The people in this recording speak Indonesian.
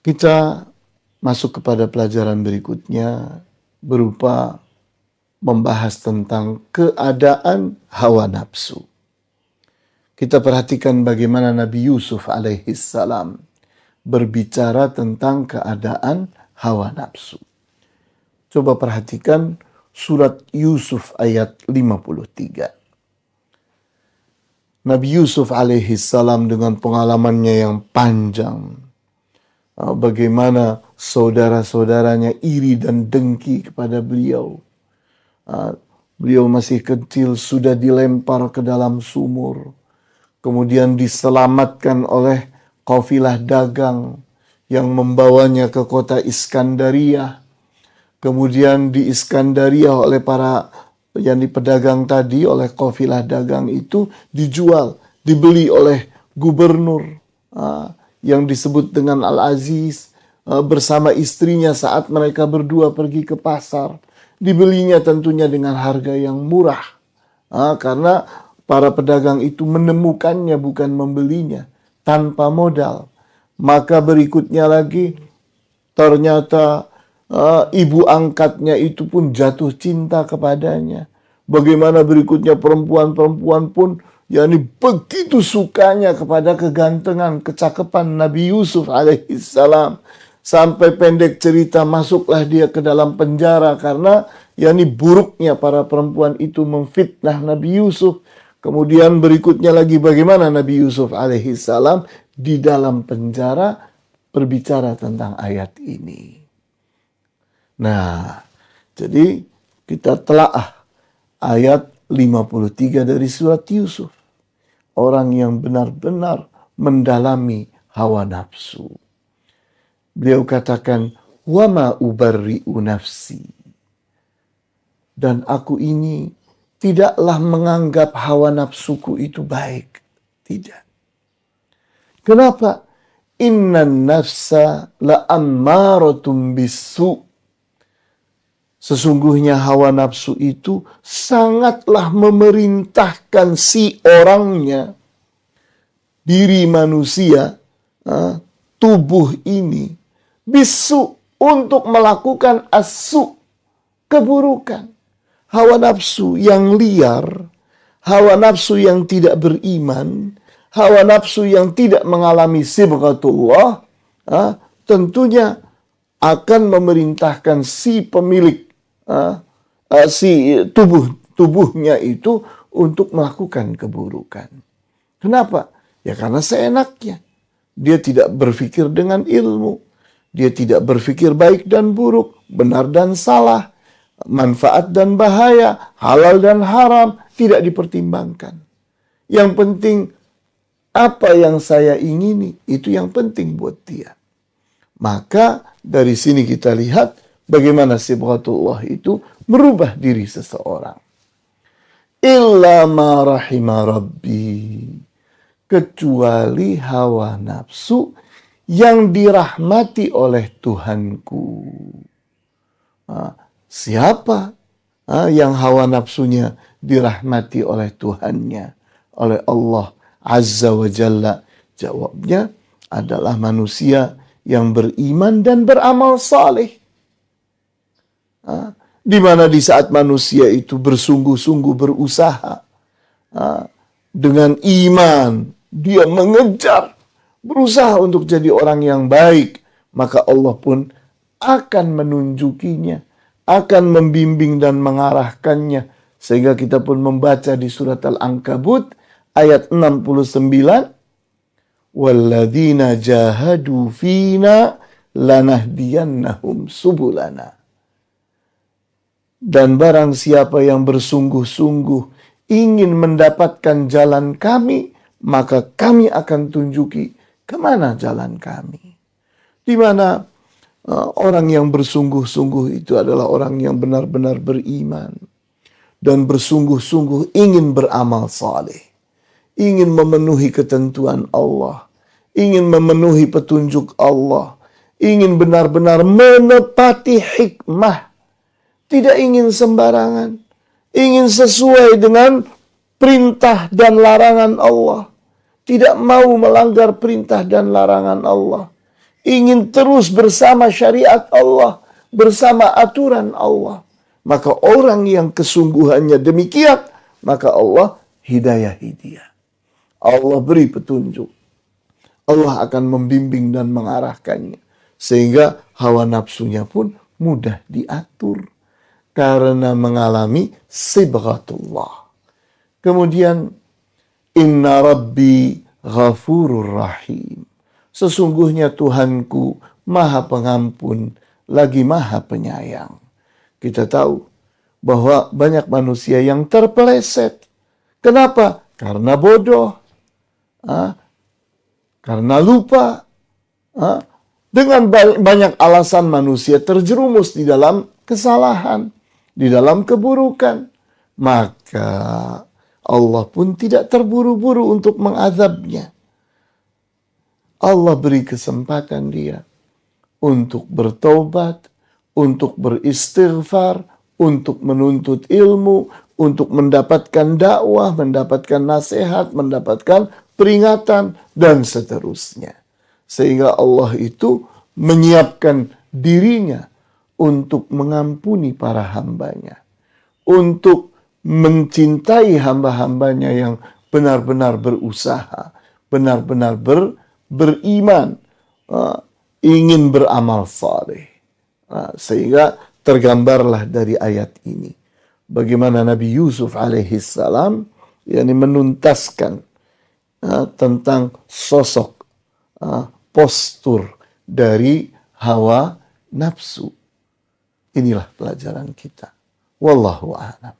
Kita masuk kepada pelajaran berikutnya berupa membahas tentang keadaan hawa nafsu. Kita perhatikan bagaimana Nabi Yusuf alaihissalam berbicara tentang keadaan hawa nafsu. Coba perhatikan surat Yusuf ayat 53. Nabi Yusuf alaihissalam dengan pengalamannya yang panjang, bagaimana saudara-saudaranya iri dan dengki kepada beliau. Beliau masih kecil sudah dilempar ke dalam sumur, kemudian diselamatkan oleh kafilah dagang yang membawanya ke kota Iskandaria. Kemudian di Iskandaria oleh para pedagang tadi, oleh kafilah dagang itu dijual, dibeli oleh gubernur yang disebut dengan Al-Aziz bersama istrinya saat mereka berdua pergi ke pasar. Dibelinya tentunya dengan harga yang murah karena para pedagang itu menemukannya bukan membelinya tanpa modal. Maka berikutnya lagi ternyata ibu angkatnya itu pun jatuh cinta kepadanya. Bagaimana berikutnya perempuan-perempuan pun begitu sukanya kepada kegantengan, kecakapan Nabi Yusuf alaihissalam. Sampai pendek cerita masuklah dia ke dalam penjara karena buruknya para perempuan itu memfitnah Nabi Yusuf. Kemudian berikutnya lagi bagaimana Nabi Yusuf alaihissalam di dalam penjara berbicara tentang ayat ini. Nah, jadi kita telaah ayat 53 dari surat Yusuf. Orang yang benar-benar mendalami hawa nafsu. Beliau katakan, "Wa ma ubarri'u nafsi." Dan aku ini tidaklah menganggap hawa nafsuku itu baik. Tidak. Kenapa? Innan nafsa la'ammaratum bisu. Sesungguhnya hawa nafsu itu sangatlah memerintahkan si orangnya, diri manusia, tubuh ini, bisu, untuk melakukan asu, keburukan. Hawa nafsu yang liar, hawa nafsu yang tidak beriman, hawa nafsu yang tidak mengalami sibghatullah, tentunya akan memerintahkan si pemilik si tubuhnya itu untuk melakukan keburukan. Kenapa? Ya karena seenaknya. Dia tidak berpikir dengan ilmu. Dia tidak berpikir baik dan buruk, benar dan salah, manfaat dan bahaya, halal dan haram, tidak dipertimbangkan. Yang penting apa yang saya ingini, itu yang penting buat dia. Maka dari sini kita lihat bagaimana sibghatullah itu merubah diri seseorang. Illa ma rahima rabbi. Kecuali hawa nafsu yang dirahmati oleh Tuhanku. Siapa yang hawa nafsunya dirahmati oleh Tuhannya, oleh Allah Azza wa Jalla? Jawabnya adalah manusia yang beriman dan beramal saleh. Di mana di saat manusia itu bersungguh-sungguh berusaha dengan iman, dia mengejar, berusaha untuk jadi orang yang baik, maka Allah pun akan menunjukinya, akan membimbing dan mengarahkannya. Sehingga kita pun membaca di surat Al-Ankabut ayat 69, "Walladzina jahadu fina lanahdiyannahum subulana." Dan barang siapa yang bersungguh-sungguh ingin mendapatkan jalan kami, maka kami akan tunjuki kemana jalan kami. Di mana orang yang bersungguh-sungguh itu adalah orang yang benar-benar beriman dan bersungguh-sungguh ingin beramal saleh, ingin memenuhi ketentuan Allah, ingin memenuhi petunjuk Allah, ingin benar-benar menepati hikmah, tidak ingin sembarangan, ingin sesuai dengan perintah dan larangan Allah, tidak mau melanggar perintah dan larangan Allah, ingin terus bersama syariat Allah, bersama aturan Allah. Maka orang yang kesungguhannya demikian, maka Allah hidayahi dia. Allah beri petunjuk. Allah akan membimbing dan mengarahkannya. Sehingga hawa nafsunya pun mudah diatur. Karena mengalami sibghatullah. Kemudian, Inna Rabbi ghafurur rahim. Sesungguhnya Tuhanku maha pengampun, lagi maha penyayang. Kita tahu bahwa banyak manusia yang terpeleset. Kenapa? Karena bodoh. Karena lupa. Dengan banyak alasan manusia terjerumus di dalam kesalahan, di dalam keburukan. Maka Allah pun tidak terburu-buru untuk mengazabnya. Allah beri kesempatan dia untuk bertobat, untuk beristighfar, untuk menuntut ilmu, untuk mendapatkan dakwah, mendapatkan nasihat, mendapatkan peringatan, dan seterusnya. Sehingga Allah itu menyiapkan dirinya untuk mengampuni para hambanya, untuk mencintai hamba-hambanya yang benar-benar berusaha, benar-benar beriman, ingin beramal saleh. Sehingga tergambarlah dari ayat ini bagaimana Nabi Yusuf alaihissalam menuntaskan tentang sosok, postur dari hawa nafsu. Inilah pelajaran kita. Wallahu a'lam.